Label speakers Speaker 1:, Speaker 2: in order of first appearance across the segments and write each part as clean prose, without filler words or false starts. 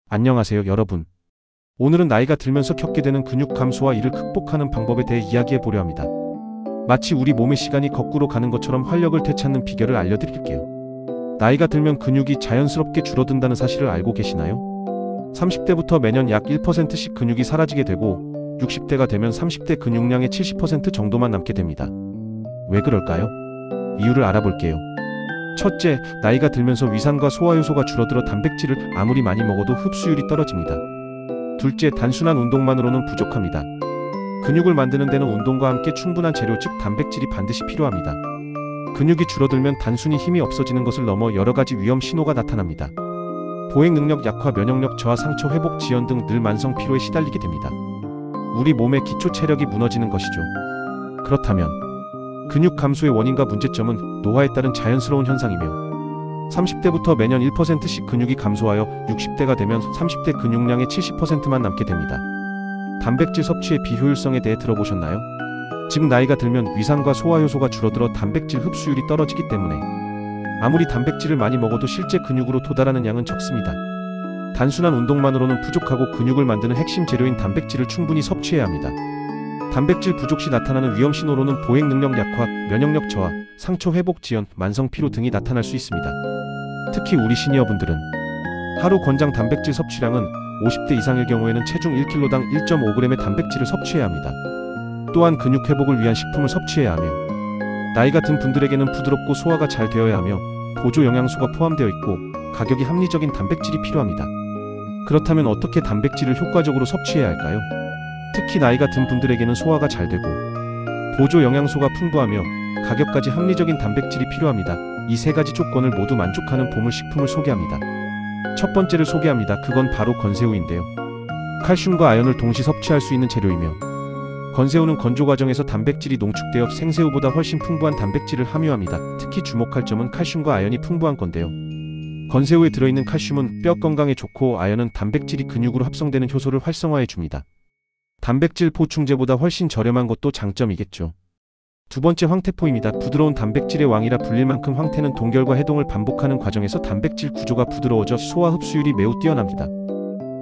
Speaker 1: 안녕하세요, 여러분. 오늘은 나이가 들면서 겪게 되는 근육 감소와 이를 극복하는 방법에 대해 이야기해 보려 합니다. 마치 우리 몸의 시간이 거꾸로 가는 것처럼 활력을 되찾는 비결을 알려드릴게요. 나이가 들면 근육이 자연스럽게 줄어든다는 사실을 알고 계시나요? 30대부터 매년 약 1%씩 근육이 사라지게 되고 60대가 되면 30대 근육량의 70% 정도만 남게 됩니다. 왜 그럴까요? 이유를 알아볼게요. 첫째, 나이가 들면서 위산과 소화효소가 줄어들어 단백질을 아무리 많이 먹어도 흡수율이 떨어집니다. 둘째, 단순한 운동만으로는 부족합니다. 근육을 만드는 데는 운동과 함께 충분한 재료 즉 단백질이 반드시 필요합니다. 근육이 줄어들면 단순히 힘이 없어지는 것을 넘어 여러 가지 위험 신호가 나타납니다. 보행 능력 약화, 면역력 저하, 상처 회복 지연 등 늘 만성 피로에 시달리게 됩니다. 우리 몸의 기초 체력이 무너지는 것이죠. 그렇다면 근육 감소의 원인과 문제점은 노화에 따른 자연스러운 현상이며 30대부터 매년 1%씩 근육이 감소하여 60대가 되면 30대 근육량의 70%만 남게 됩니다. 단백질 섭취의 비효율성에 대해 들어보셨나요? 즉 나이가 들면 위산과 소화효소가 줄어들어 단백질 흡수율이 떨어지기 때문에 아무리 단백질을 많이 먹어도 실제 근육으로 도달하는 양은 적습니다. 단순한 운동만으로는 부족하고 근육을 만드는 핵심 재료인 단백질을 충분히 섭취해야 합니다. 단백질 부족 시 나타나는 위험 신호로는 보행 능력 약화, 면역력 저하, 상처 회복 지연, 만성 피로 등이 나타날 수 있습니다. 특히 우리 시니어분들은 하루 권장 단백질 섭취량은 50대 이상일 경우에는 체중 1kg당 1.5g의 단백질을 섭취해야 합니다. 또한 근육 회복을 위한 식품을 섭취해야 하며 나이가 든 분들에게는 부드럽고 소화가 잘 되어야 하며 보조 영양소가 포함되어 있고 가격이 합리적인 단백질이 필요합니다. 그렇다면 어떻게 단백질을 효과적으로 섭취해야 할까요? 특히 나이가 든 분들에게는 소화가 잘 되고 보조 영양소가 풍부하며 가격까지 합리적인 단백질이 필요합니다. 이 세 가지 조건을 모두 만족하는 보물 식품을 소개합니다. 첫 번째를 소개합니다. 그건 바로 건새우인데요. 칼슘과 아연을 동시 섭취할 수 있는 재료이며 건새우는 건조 과정에서 단백질이 농축되어 생새우보다 훨씬 풍부한 단백질을 함유합니다. 특히 주목할 점은 칼슘과 아연이 풍부한 건데요. 건새우에 들어있는 칼슘은 뼈 건강에 좋고 아연은 단백질이 근육으로 합성되는 효소를 활성화해 줍니다. 단백질 보충제보다 훨씬 저렴한 것도 장점이겠죠. 두 번째, 황태포입니다. 부드러운 단백질의 왕이라 불릴 만큼 황태는 동결과 해동을 반복하는 과정에서 단백질 구조가 부드러워져 소화 흡수율이 매우 뛰어납니다.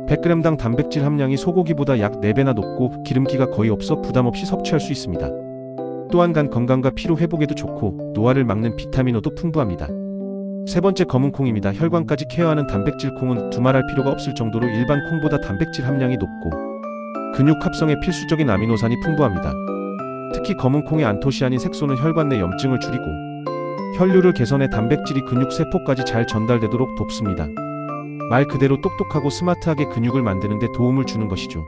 Speaker 1: 100g당 단백질 함량이 소고기보다 약 4배나 높고 기름기가 거의 없어 부담 없이 섭취할 수 있습니다. 또한 간 건강과 피로 회복에도 좋고 노화를 막는 비타민O도 풍부합니다. 세 번째, 검은콩입니다. 혈관까지 케어하는 단백질 콩은 두말할 필요가 없을 정도로 일반 콩보다 단백질 함량이 높고 근육 합성에 필수적인 아미노산이 풍부합니다. 특히 검은콩의 안토시아닌 색소는 혈관 내 염증을 줄이고 혈류를 개선해 단백질이 근육 세포까지 잘 전달되도록 돕습니다. 말 그대로 똑똑하고 스마트하게 근육을 만드는 데 도움을 주는 것이죠.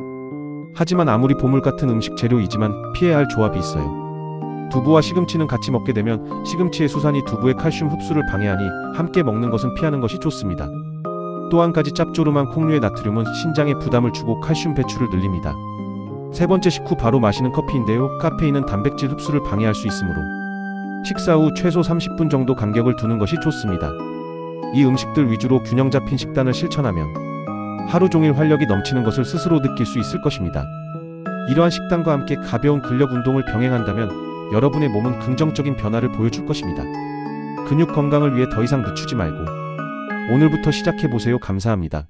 Speaker 1: 하지만 아무리 보물 같은 음식 재료이지만 피해야 할 조합이 있어요. 두부와 시금치는 같이 먹게 되면 시금치의 수산이 두부의 칼슘 흡수를 방해하니 함께 먹는 것은 피하는 것이 좋습니다. 또 한 가지, 짭조름한 콩류의 나트륨은 신장에 부담을 주고 칼슘 배출을 늘립니다. 세 번째, 식후 바로 마시는 커피인데요. 카페인은 단백질 흡수를 방해할 수 있으므로 식사 후 최소 30분 정도 간격을 두는 것이 좋습니다. 이 음식들 위주로 균형 잡힌 식단을 실천하면 하루 종일 활력이 넘치는 것을 스스로 느낄 수 있을 것입니다. 이러한 식단과 함께 가벼운 근력 운동을 병행한다면 여러분의 몸은 긍정적인 변화를 보여줄 것입니다. 근육 건강을 위해 더 이상 늦추지 말고 오늘부터 시작해보세요. 감사합니다.